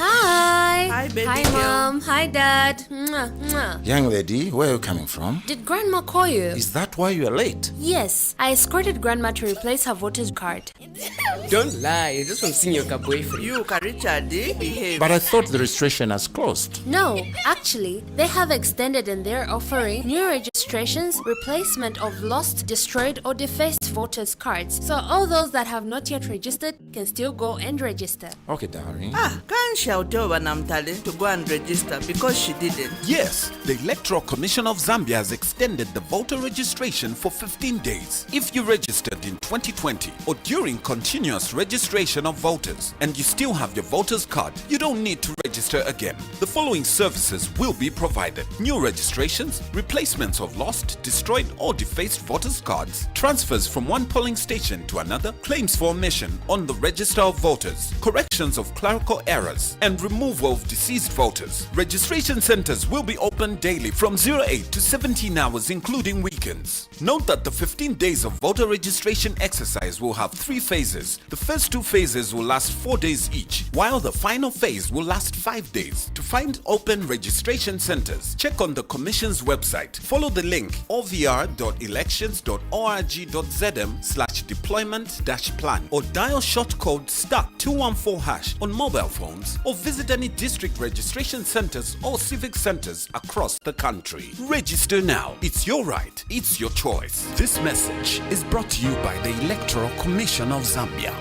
Hi. Hi, baby Hi, girl. Mom. Hi, Dad. Mwah, mwah. Young lady, where are you coming from? Did Grandma call you? Is that why you are late? Yes. I escorted Grandma to replace her voter's card. Don't lie, you just want to see your boyfriend. You, Richard, behave. But I thought the registration has closed. No, actually, they have extended and they're offering new registrations, replacement of lost, destroyed, or defaced voters' cards. So all those that have not yet registered can still go and register. Okay, darling. Can't shout over Namtale to go and register because she didn't. Yes, the Electoral Commission of Zambia has extended the voter registration for 15 days. If you registered in 2020 or during continuous registration of voters and you still have your voter's card, you don't need to register again. The following services will be provided: new registrations, replacements of lost, destroyed or defaced voters' cards, transfers from one polling station to another, claims for omission on the register of voters, corrections of clerical errors, and removal of deceased voters. Registration centers will be open daily from 08 to 17 hours including weekends. Note that the 15 days of voter registration exercise will have 3 phases. The first 2 phases will last 4 days each, while the final phase will last 5 days. To find open registration centers, check on the Commission's website. Follow the link ovr.elections.org.zm/deployment-plan or dial short code *214# on mobile phones or visit any district registration centers or civic centers across the country. Register now. It's your right. It's your choice. This message is brought to you by the Electoral Commission of Zambia.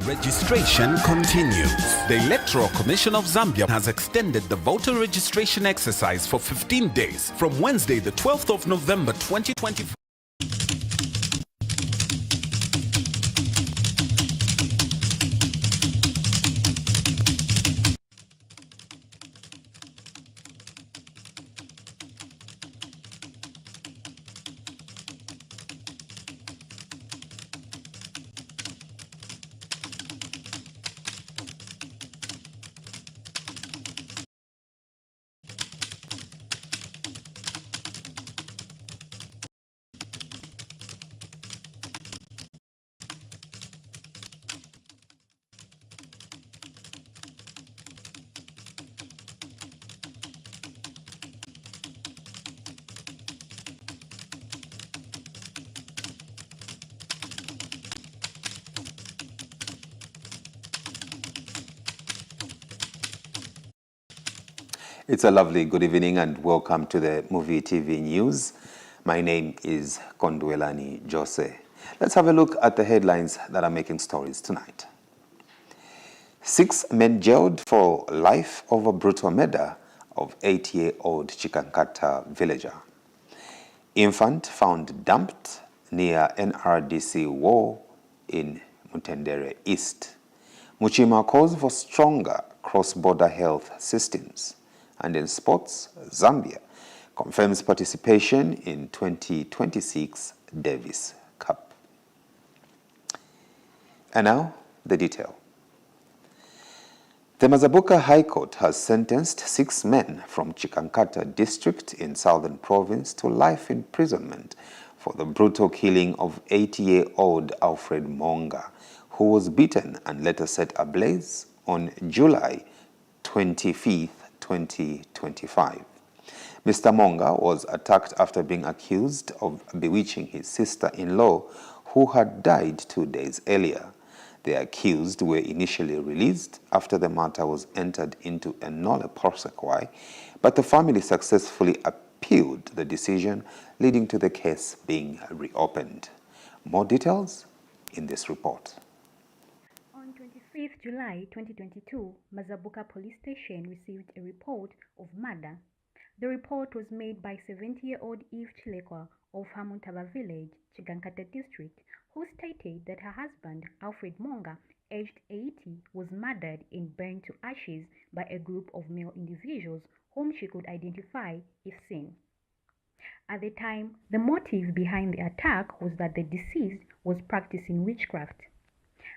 Registration continues. The Electoral Commission of Zambia has extended the voter registration exercise for 15 days from Wednesday the 12th of November 2024. It's a lovely good evening and welcome to the Muvi TV News. My name is Kondwelani Jose. Let's have a look at the headlines that are making stories tonight. 6 men jailed for life over brutal murder of 8-year-old CHIKANKATA villager. Infant found dumped near NRDC wall in MTENDERE East. MUCHIMA calls for stronger cross-border health systems. And in sports, Zambia confirms participation in 2026 Davis Cup. And now, the detail. The Mazabuka High Court has sentenced 6 men from CHIKANKATA district in Southern Province to life imprisonment for the brutal killing of 80-year-old Alfred Monga, who was beaten and later set ablaze on July 25th, 2025. Mr. Monga was attacked after being accused of bewitching his sister-in-law who had died 2 days earlier. The accused were initially released after the matter was entered into a nolle prosequi, but the family successfully appealed the decision, leading to the case being reopened. More details in this report. On 25th July 2022, Mazabuka Police Station received a report of murder. The report was made by 70-year-old Eve Chilekwa of Hamuntaba Village, CHIKANKATA District, who stated that her husband, Alfred Monga, aged 80, was murdered and burned to ashes by a group of male individuals whom she could identify if seen. At the time, the motive behind the attack was that the deceased was practicing witchcraft.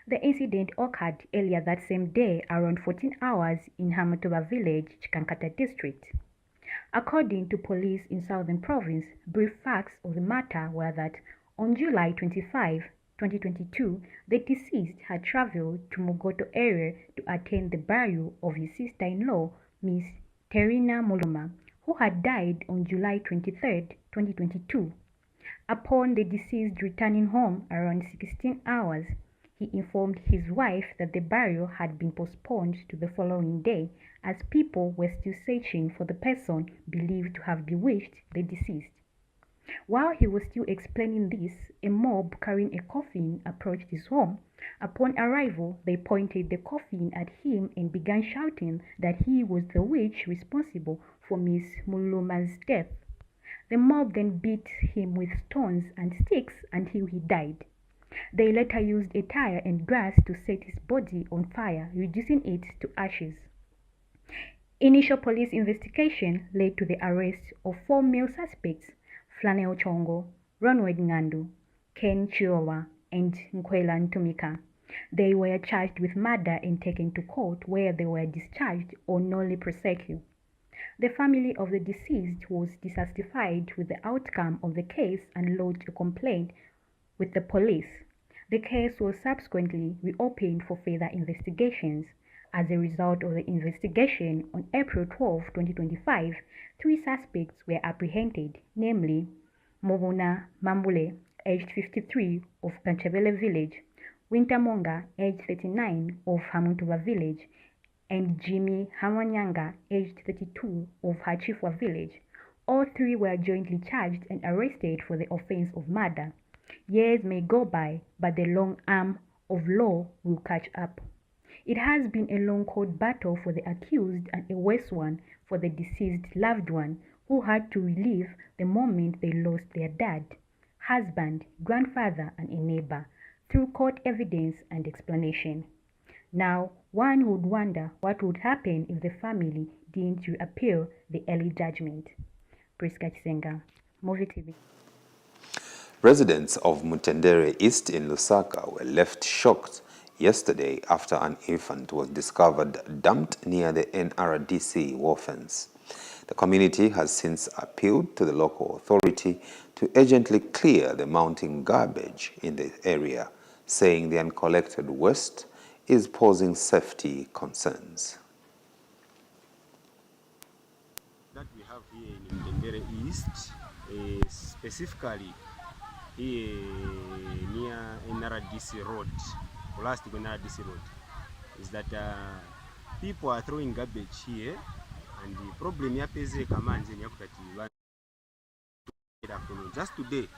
The incident occurred earlier that same day around 14 hours in Hamuntaba Village, CHIKANKATA District. According to police in Southern Province, brief facts of the matter were that on July 25, 2022, the deceased had traveled to Mogoto area to attend the burial of his sister-in-law, Miss Terina Muluma, who had died on July 23, 2022. Upon the deceased returning home around 16 hours, he informed his wife that the burial had been postponed to the following day as people were still searching for the person believed to have bewitched the deceased. While he was still explaining this, a mob carrying a coffin approached his home. Upon arrival, they pointed the coffin at him and began shouting that he was the witch responsible for Miss Muluma's death. The mob then beat him with stones and sticks until he died. They later used a tire and grass to set his body on fire, reducing it to ashes. Initial police investigation led to the arrest of 4 male suspects, Flanel Chongo, Ronwed Ngandu, Ken Chiowa, and Nkwela Ntumika. They were charged with murder and taken to court where they were discharged on nolle prosequi. The family of the deceased was dissatisfied with the outcome of the case and lodged a complaint with the police. The case was subsequently reopened for further investigations. As a result of the investigation, on April 12, 2025, 3 suspects were apprehended, namely Mobuna Mambule, aged 53, of Kanchabele village, Wintermonga, aged 39, of Hamuntuba village, and Jimmy Hamanyanga, aged 32, of Hachifwa village. All 3 were jointly charged and arrested for the offense of murder. Years may go by, but the long arm of law will catch up. It has been a long court battle for the accused and a worse one for the deceased loved one who had to relive the moment they lost their dad, husband, grandfather, and a neighbor through court evidence and explanation. Now, one would wonder what would happen if the family didn't appeal the early judgment. Priska Chisenga, Muvi TV. Residents of MTENDERE East in Lusaka were left shocked yesterday after an infant was discovered dumped near the NRDC war fence. The community has since appealed to the local authority to urgently clear the mounting garbage in the area, saying the uncollected waste is posing safety concerns. That we have here in MTENDERE East, specifically here near NRDC Road, plastic NRDC Road, is that people are throwing garbage here, and the problem yapeze kamanje nyakutati just today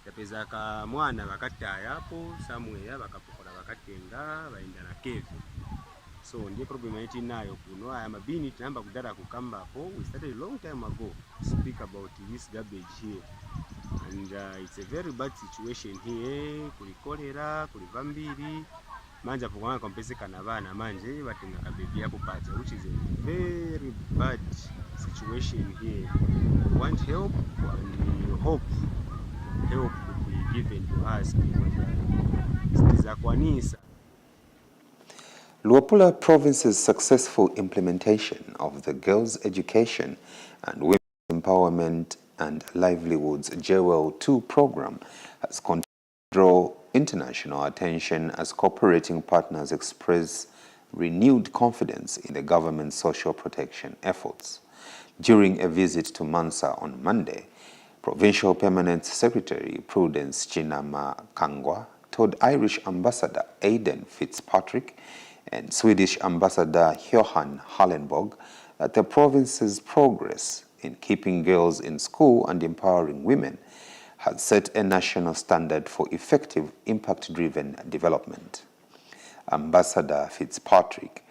yapeza ka mwana bakataya hapo somewhere bakapokola bakatenga baenda na cave. So ndiye problem yetu nayo kuno aya mabini tunamba kudara kukamba hapo. We started a long time ago to speak about this garbage here, and it's a very bad situation here. Kuli cholera, kuli vambiri manja pokwana kompeseka na bana manje batenga kabebi hapo pacha, which is a very bad situation here. We want help and we hope help could be given to us because Zakwanisa. Luapula Province's successful implementation of the Girls' Education and Women's Empowerment and Livelihoods JWEL 2 program has continued to draw international attention as cooperating partners express renewed confidence in the government's social protection efforts. During a visit to Mansa on Monday, Provincial Permanent Secretary Prudence Chinama Kangwa told Irish Ambassador Aidan Fitzpatrick and Swedish Ambassador Johan Hallenborg that the province's progress in keeping girls in school and empowering women has set a national standard for effective impact-driven development. Ambassador Fitzpatrick,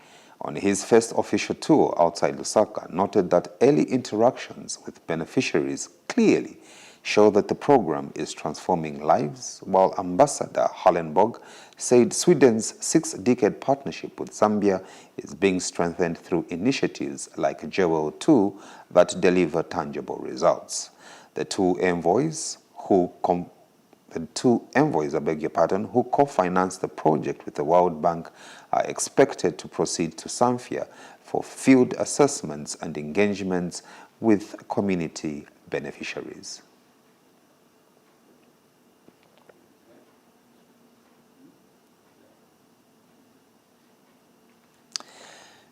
on his first official tour outside Lusaka, noted that early interactions with beneficiaries clearly show that the program is transforming lives, while Ambassador Hallenborg said Sweden's 6-decade partnership with Zambia is being strengthened through initiatives like JWEL 2 that deliver tangible results. The two envoys who co-financed the project with the World Bank are expected to proceed to Zambia for field assessments and engagements with community beneficiaries.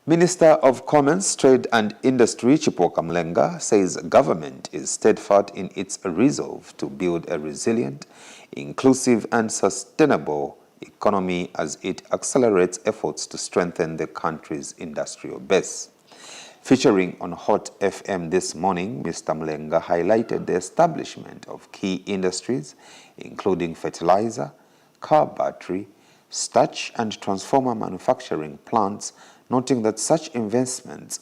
Minister of Commerce, Trade and Industry Chipwoka Mlenga says government is steadfast in its resolve to build a resilient, inclusive and sustainable economy as it accelerates efforts to strengthen the country's industrial base. Featuring on Hot FM this morning, Mr. Mlenga highlighted the establishment of key industries, including fertilizer, car battery, starch and transformer manufacturing plants, noting that such investments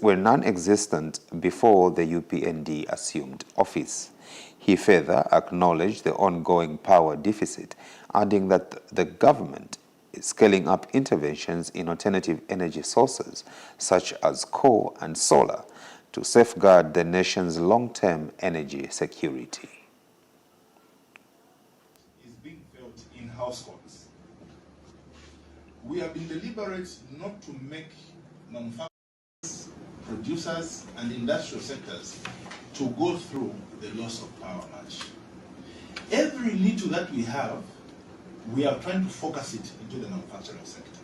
were non-existent before the UPND assumed office. He further acknowledged the ongoing power deficit, adding that the government is scaling up interventions in alternative energy sources such as coal and solar to safeguard the nation's long-term energy security. Is being felt in households. We have been deliberate not to make manufacturers, producers, and industrial sectors to go through the loss of power much. Every little that we have, we are trying to focus it into the manufacturing sector.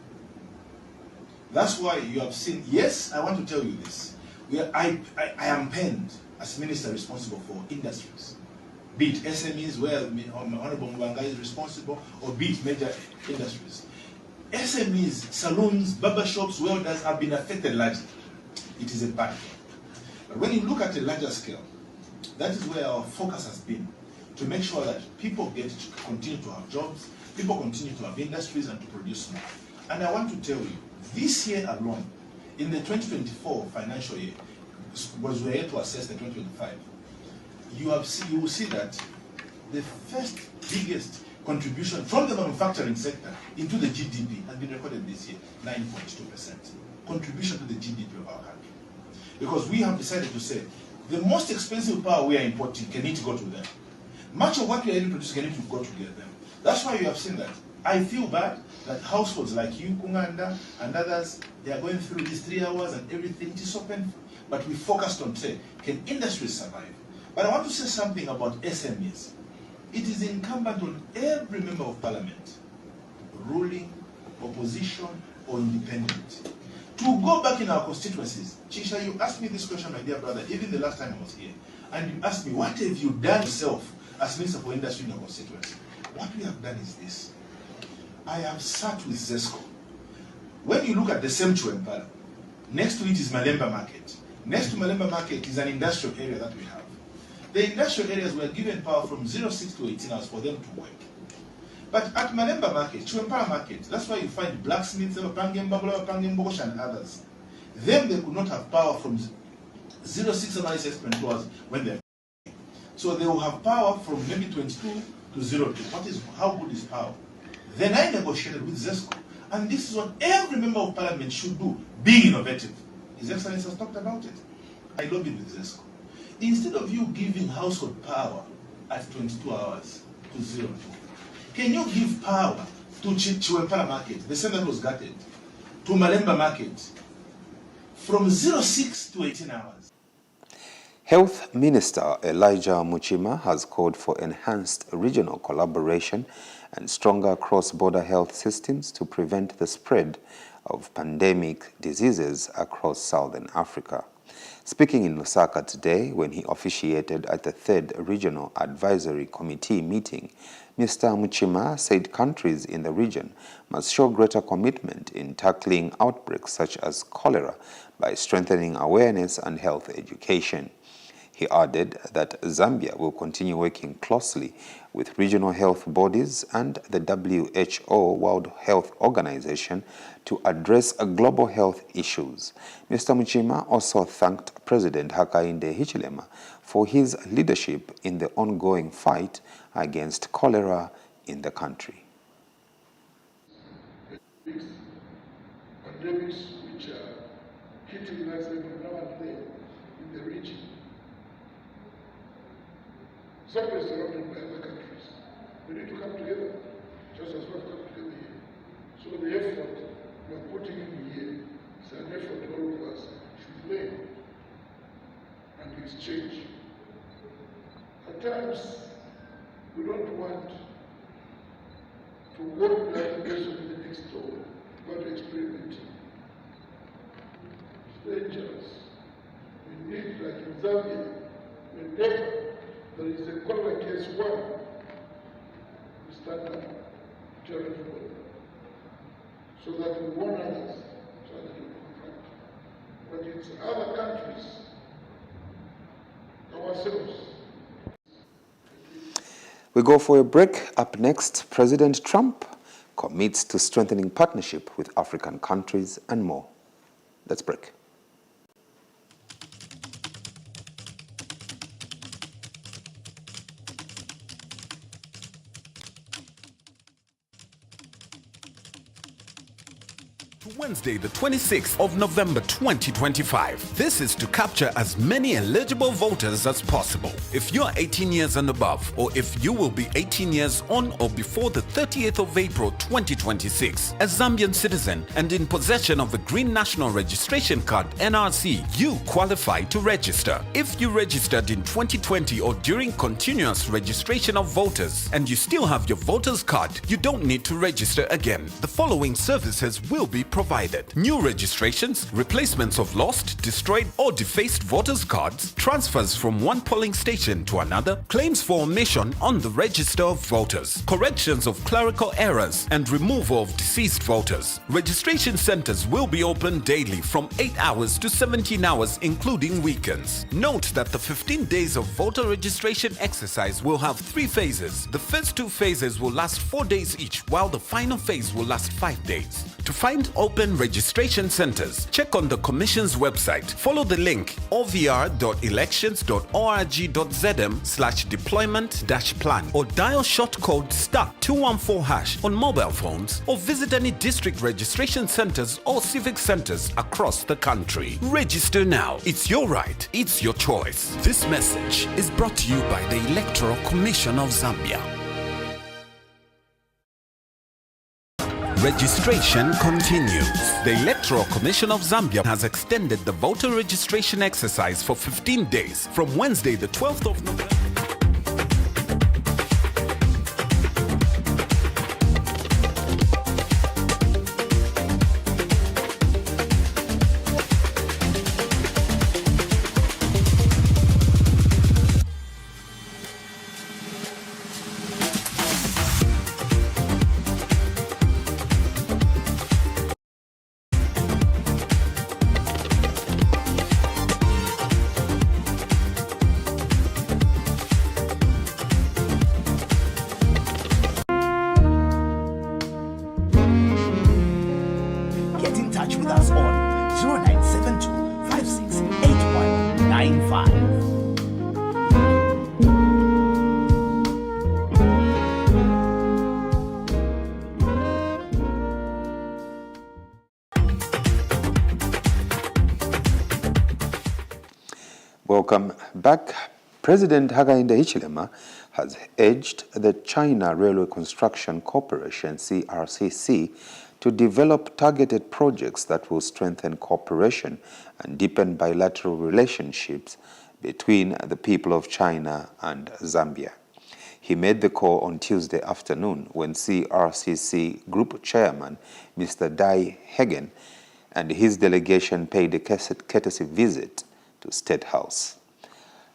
That's why you have seen, yes, I want to tell you this. I am penned as minister responsible for industries. Be it SMEs, where Honorable Mbanga is responsible, or be it major industries. SMEs, salons, barber shops, welders have been affected largely. It is a bad thing. But when you look at a larger scale, that is where our focus has been, to make sure that people get to continue to have jobs, people continue to have industries and to produce more. And I want to tell you, this year alone, in the 2024 financial year, was we here to assess the 2025, you will see that the first biggest contribution from the manufacturing sector into the GDP has been recorded this year, 9.2%. Contribution to the GDP of our country. Because we have decided to say, the most expensive power we are importing can need to go to them. Much of what we are able to produce can need to go to them. That's why you have seen that. I feel bad that households like you, Kunganda, and others, they are going through these 3 hours and everything. It is so painful. But we focused on, say, can industries survive? But I want to say something about SMEs. It is incumbent on every member of parliament, ruling, opposition, or independent, to go back in our constituencies. Chisha, you asked me this question, my dear brother, even the last time I was here. And you asked me, what have you done yourself as Minister for Industry in your constituency? What we have done is this. I have sat with ZESCO. When you look at the same Chuempala, next to it is Malemba Market. Next to Malemba Market is an industrial area that we have. The industrial areas were given power from 06 to 18 hours for them to work. But at Malemba Market, Chuempala Market, that's why you find blacksmiths, and others. Them, they could not have power from 06 hours when they're. So they will have power from maybe 22 to 02. How good is power? Then I negotiated with ZESCO. And this is what every member of parliament should do, being innovative. His Excellency has talked about it. I lobbied with ZESCO. Instead of you giving household power at 22 hours to 02, can you give power to Chuempala Market, the same that was gutted, to Malemba Market, from 06 to 18 hours? Health Minister Elijah Muchima has called for enhanced regional collaboration and stronger cross-border health systems to prevent the spread of pandemic diseases across Southern Africa. Speaking in Lusaka today when he officiated at the 3rd Regional Advisory Committee meeting, Mr. Muchima said countries in the region must show greater commitment in tackling outbreaks such as cholera by strengthening awareness and health education. He added that Zambia will continue working closely with regional health bodies and the WHO World Health Organization to address global health issues. Mr. Muchima also thanked President Hakainde Hichilema for his leadership in the ongoing fight against cholera in the country. Pandemics which are hitting us every now and then in the region. Zambia is surrounded by other countries. We need to come together, just as we have come together here. So the effort we are putting in here is an effort all of us should play and exchange. At times, we don't want to walk like the person in the next door, but experimenting. so that we warn others so that we confront. But it's other countries, ourselves. We go for a break. Up next, President Trump commits to strengthening partnership with African countries and more. Let's break. Wednesday, the 26th of November 2025. This is to capture as many eligible voters as possible. If you're 18 years and above, or if you will be 18 years on or before the 30th of April 2026, as Zambian citizen and in possession of a Green National Registration Card (NRC), you qualify to register. If you registered in 2020 or during continuous registration of voters and you still have your voter's card, you don't need to register again. The following services will be provided. New registrations, replacements of lost, destroyed or defaced voters' cards, transfers from one polling station to another, claims for omission on the register of voters, corrections of clerical errors and removal of deceased voters. Registration centers will be open daily from 8 hours to 17 hours including weekends. Note that the 15 days of voter registration exercise will have 3 phases. The first 2 phases will last 4 days each, while the final phase will last 5 days. To find open registration centers, check on the Commission's website. Follow the link ovr.elections.org.zm/deployment-plan or dial short code *214# on mobile phones or visit any district registration centers or civic centers across the country. Register now. It's your right. It's your choice. This message is brought to you by the Electoral Commission of Zambia. Registration continues. The Electoral Commission of Zambia has extended the voter registration exercise for 15 days from Wednesday, the 12th of November. Get in touch with us on 0972 568195. Welcome back. President Hakainde Hichilema has urged the China Railway Construction Corporation, CRCC, to develop targeted projects that will strengthen cooperation and deepen bilateral relationships between the people of China and Zambia. He made the call on Tuesday afternoon when CRCC Group Chairman Mr. Dai Hagen and his delegation paid a courtesy visit to State House.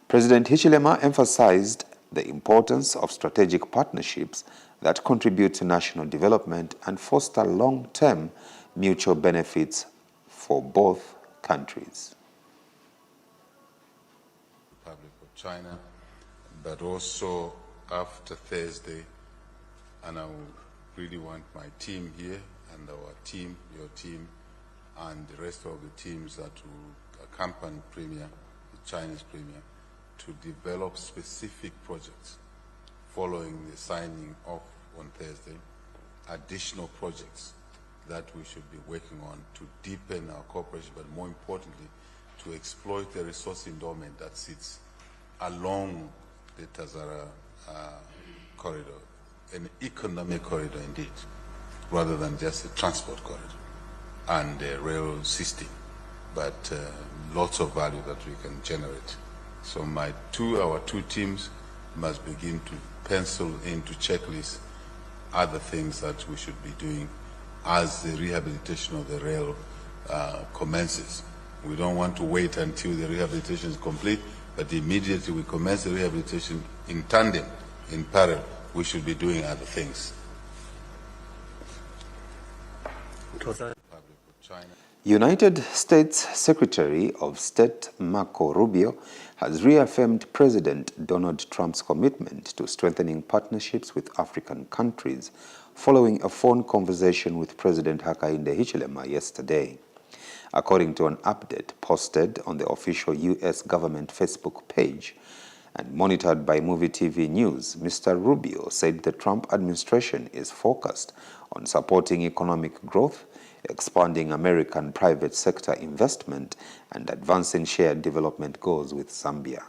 President Hichilema emphasized the importance of strategic partnerships that contribute to national development and foster long-term mutual benefits for both countries. Republic of China, but also after Thursday, and I really want my team here and our team, your team, and the rest of the teams that will accompany Premier, the Chinese Premier, to develop specific projects following the signing off on Thursday, additional projects that we should be working on to deepen our cooperation, but more importantly, to exploit the resource endowment that sits along the Tazara corridor, an economic corridor indeed, rather than just a transport corridor and a rail system, but lots of value that we can generate. So our two teams must begin to pencil into checklists other things that we should be doing as the rehabilitation of the rail commences. We don't want to wait until the rehabilitation is complete, but immediately we commence the rehabilitation in tandem, in parallel, we should be doing other things. United States Secretary of State Marco Rubio has reaffirmed President Donald Trump's commitment to strengthening partnerships with African countries following a phone conversation with President Hakainde Hichilema yesterday. According to an update posted on the official U.S. government Facebook page and monitored by Muvi TV News, Mr. Rubio said the Trump administration is focused on supporting economic growth, expanding American private sector investment, and advancing shared development goals with Zambia.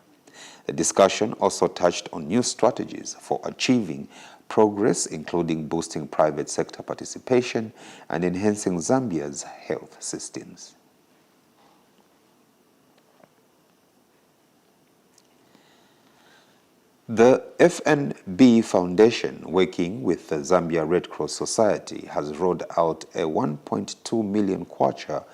The discussion also touched on new strategies for achieving progress, including boosting private sector participation and enhancing Zambia's health systems. The FNB Foundation, working with the Zambia Red Cross Society, has rolled out a 1.2 million kwacha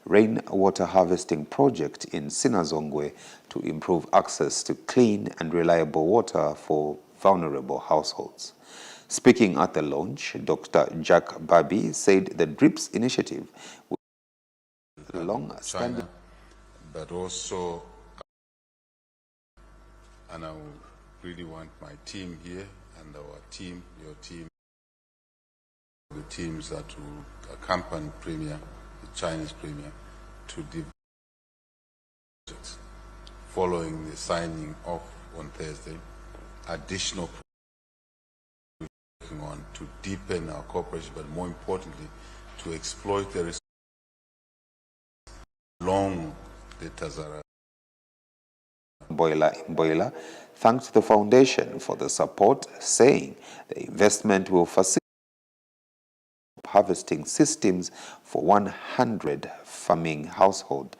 rainwater harvesting project in Sinazongwe to improve access to clean and reliable water for vulnerable households. Speaking at the launch, Dr. Jack Babi said the DRIPS initiative will be long-standing, China, but also, and I really want my team here and our team, your team, the teams that will accompany Premier, the Chinese Premier, to develop projects. Following the signing off on Thursday, additional projects we're working on to deepen our cooperation, but more importantly, to exploit the resources along the Tazara. Boiler thanked the foundation for the support, saying the investment will facilitate harvesting systems for 100 farming households,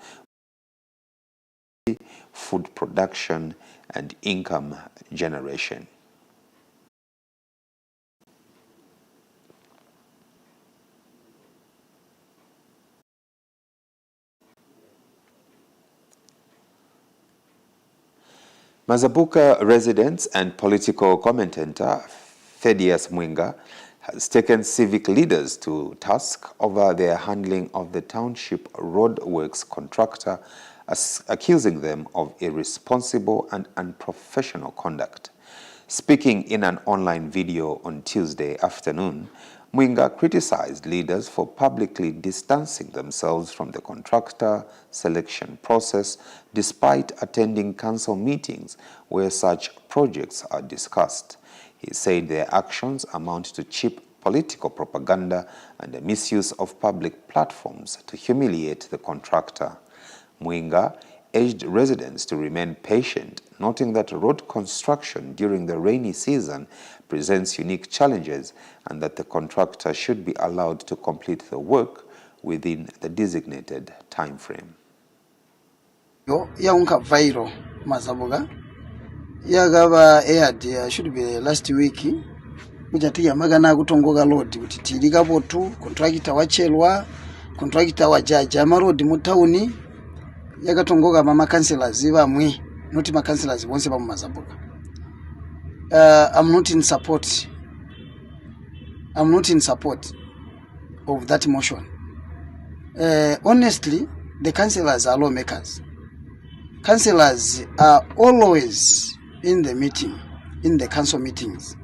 food production and income generation. Mazabuka resident and political commentator Thaddeus Mwenga has taken civic leaders to task over their handling of the township roadworks contractor, accusing them of irresponsible and unprofessional conduct. Speaking in an online video on Tuesday afternoon, Mwenga criticized leaders for publicly distancing themselves from the contractor selection process despite attending council meetings where such projects are discussed. He said their actions amount to cheap political propaganda and the misuse of public platforms to humiliate the contractor. Mwenga urged residents to remain patient, noting that road construction during the rainy season presents unique challenges and that the contractor should be allowed to complete the work within the designated time frame. Yaunka viral mazabuga yagaba aired should be last week mujatiya magana kutongoga road utitirika potu contractor wachelwa contractor wajaja amaroad mu town yakatongoga mama councillors bamwe not ma councillors bonse ba mazabuga. I'm not in support of that motion. Honestly, the councillors are lawmakers. Councillors are always in the meeting, in the council meetings.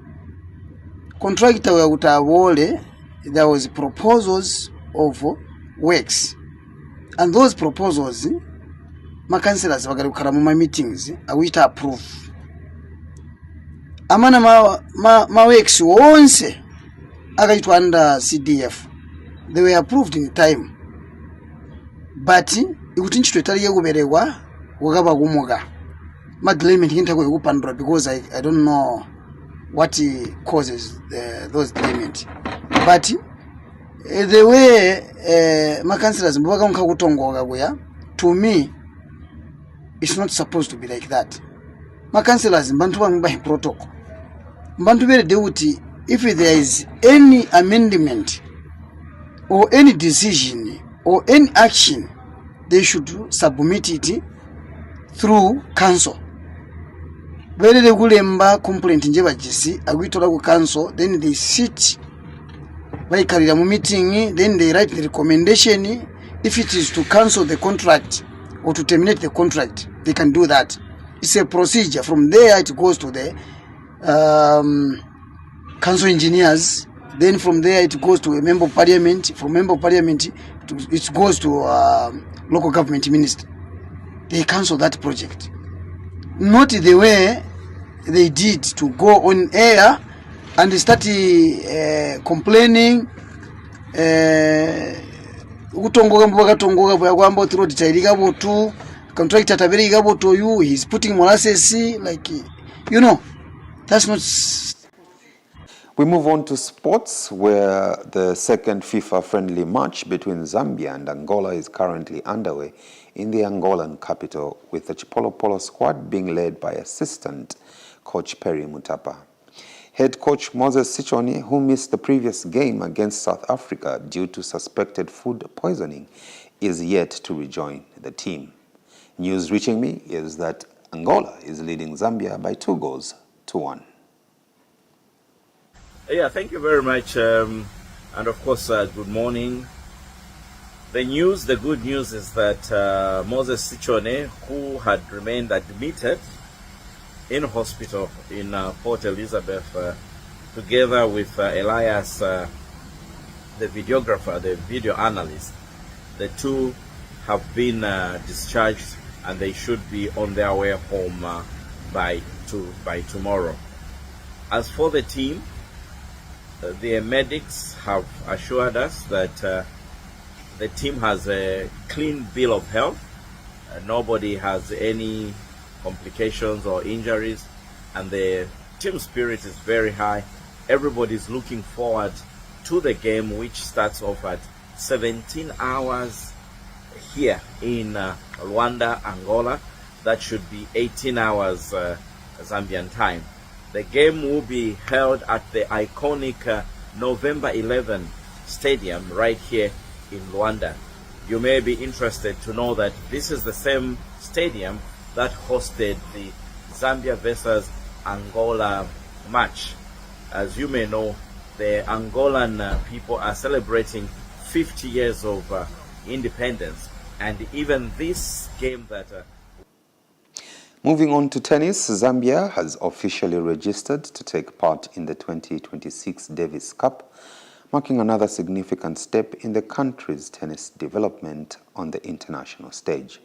Contractor utawole, there was proposals of works, and those proposals, my councillors bagalukara mu meetings, awita approve. Amana ma works once agaitwa under CDF, they were approved in time, but ikutinchi twetali yeguberewa wagaba gumuga maglement hintako yegupandura because I don't know what causes those delayment, but the way my councillors mbaga unka kutongoga goya, to me it's not supposed to be like that. My councillors mbantu bambahi protocol mbantu bere deputy, if there is any amendment or any decision or any action, they should submit it through council. Very regular complaint in Jeva GC, agwitola ku council, then they sit vaikhalira mu meeting, then they write the recommendation. If it is to cancel the contract or to terminate the contract, they can do that. It's a procedure. From there it goes to the council engineers. Then from there it goes to a member of parliament. From member of parliament it goes to local government minister. They cancel that project. Not the way they did to go on air and start complaining. Utongoga mbakatongoga bwakwamba road tairika botu contractor tabirika botu you, he's putting molasses, like, you know, that's not. We move on to sports, where the second FIFA friendly match between Zambia and Angola is currently underway in the Angolan capital, with the Chipolo Polo squad being led by assistant coach Perry Mutapa. Head coach Moses Sichone, who missed the previous game against South Africa due to suspected food poisoning, is yet to rejoin the team. News reaching me is that Angola is leading Zambia by 2-1. Yeah, thank you very much. And of course, good morning. The good news is that Moses Sichone, who had remained admitted in hospital in Port Elizabeth, together with Elias, the videographer, the video analyst, the two have been discharged, and they should be on their way home by tomorrow. As for the team, the medics have assured us that the team has a clean bill of health. Nobody has any complications or injuries, and the team spirit is very high. Everybody's looking forward to the game, which starts off at 17 hours here in Luanda, Angola. That should be 18 hours Zambian time. The game will be held at the iconic November 11 stadium right here in Luanda. You may be interested to know that this is the same stadium that hosted the Zambia versus Angola match. As you may know, the Angolan people are celebrating 50 years of independence, and even this game that... Moving on to tennis, Zambia has officially registered to take part in the 2026 Davis Cup, marking another significant step in the country's tennis development on the international stage.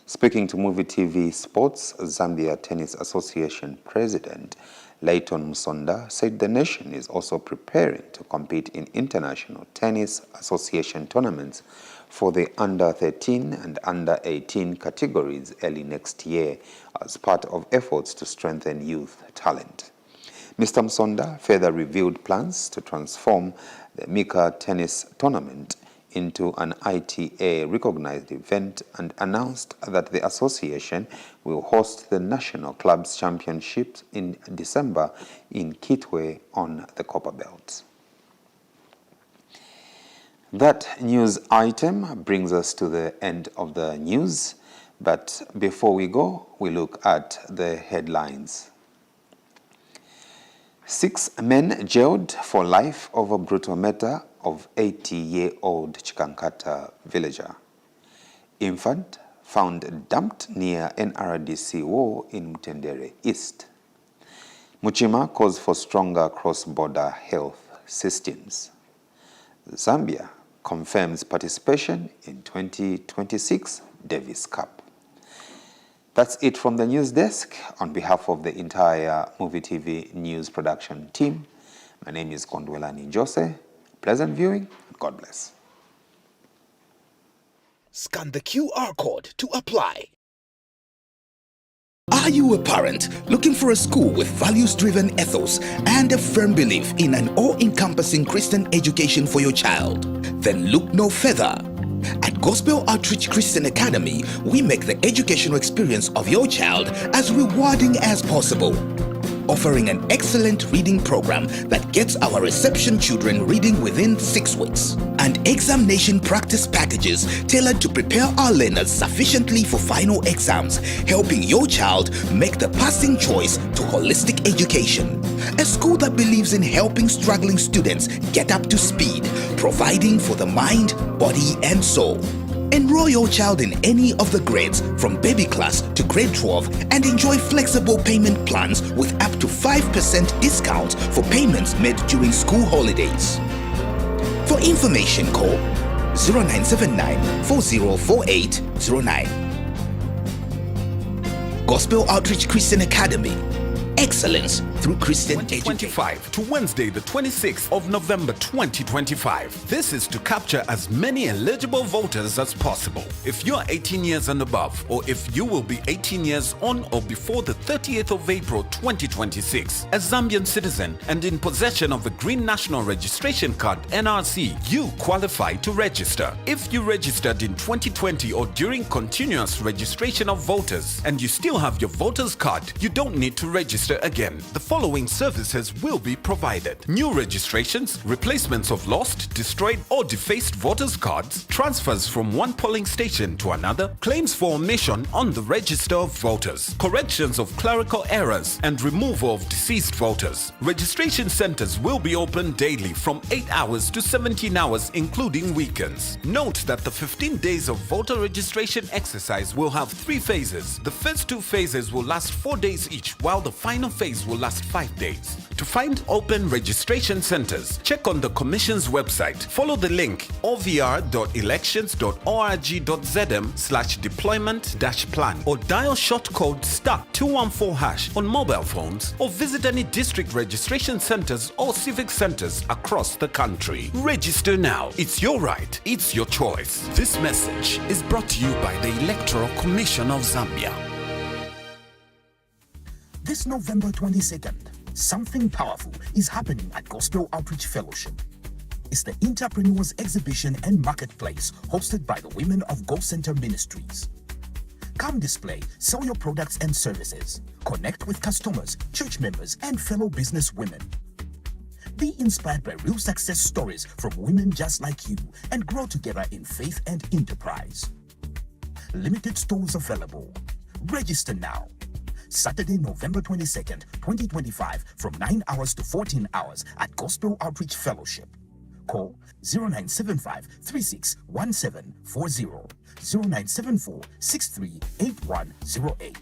Speaking to Muvi TV Sports, Zambia Tennis Association President Layton Musonda said the nation is also preparing to compete in international tennis association tournaments for the under-13 and under-18 categories early next year as part of efforts to strengthen youth talent. Mr. Musonda further revealed plans to transform the Mika Tennis Tournament into an ITA-recognized event and announced that the association will host the National Clubs Championships in December in Kitwe on the Copper Belt. That news item brings us to the end of the news, but before we go, we look at the headlines. 6 men jailed for life over brutal murder of 80-year-old CHIKANKATA villager. Infant found dumped near NRDC war in MTENDERE East. MUCHIMA calls for stronger cross-border health systems. Zambia confirms participation in 2026 Davis Cup. That's it from the news desk. On behalf of the entire Muvi TV news production team, my name is Kondwelani Jose. Pleasant viewing. God bless. Scan the QR code to apply. Are you a parent looking for a school with values-driven ethos and a firm belief in an all-encompassing Christian education for your child? Then look no further. At Gospel Outreach Christian Academy, we make the educational experience of your child as rewarding as possible. offering an excellent reading program that gets our reception children reading within 6 weeks, and examination practice packages tailored to prepare our learners sufficiently for final exams, helping your child make the passing choice to holistic education. A school that believes in helping struggling students get up to speed, providing for the mind, body, and soul. Enroll your child in any of the grades from baby class to grade 12 and enjoy flexible payment plans with up to 5% discount for payments made during school holidays. For information, call 0979 404809. Gospel Outreach Christian Academy. Excellence through Christian education. 2025 to Wednesday the 26th of November 2025. This is to capture as many eligible voters as possible. If you're 18 years and above, or if you will be 18 years on or before the 30th of April 2026, a Zambian citizen and in possession of a Green National Registration Card NRC, you qualify to register. If you registered in 2020 or during continuous registration of voters and you still have your voter's card, you don't need to register again. The following services will be provided: new registrations, replacements of lost, destroyed or defaced voters' cards, transfers from one polling station to another, claims for omission on the register of voters, corrections of clerical errors and removal of deceased voters. Registration centers will be open daily from 8 hours to 17 hours including weekends. Note that the 15 days of voter registration exercise will have 3 phases. The first 2 phases will last 4 days each, while the final phase will last 5 days. To find open registration centers, check on the Commission's website. Follow the link ovr.elections.org.zm/deployment-plan or dial short code *214# on mobile phones, or visit any district registration centers or civic centers across the country. Register now. It's your right. It's your choice. This message is brought to you by the Electoral Commission of Zambia. This November 22nd, something powerful is happening at Gospel Outreach Fellowship. It's the Entrepreneurs Exhibition and Marketplace hosted by the Women of Go Center Ministries. Come display, sell your products and services, connect with customers, church members, and fellow business women. Be inspired by real success stories from women just like you and grow together in faith and enterprise. Limited stalls available. Register now. Saturday, November 22nd, 2025 from 9 hours to 14 hours at Gospel Outreach Fellowship. Call 0975 361740, 0974 638108.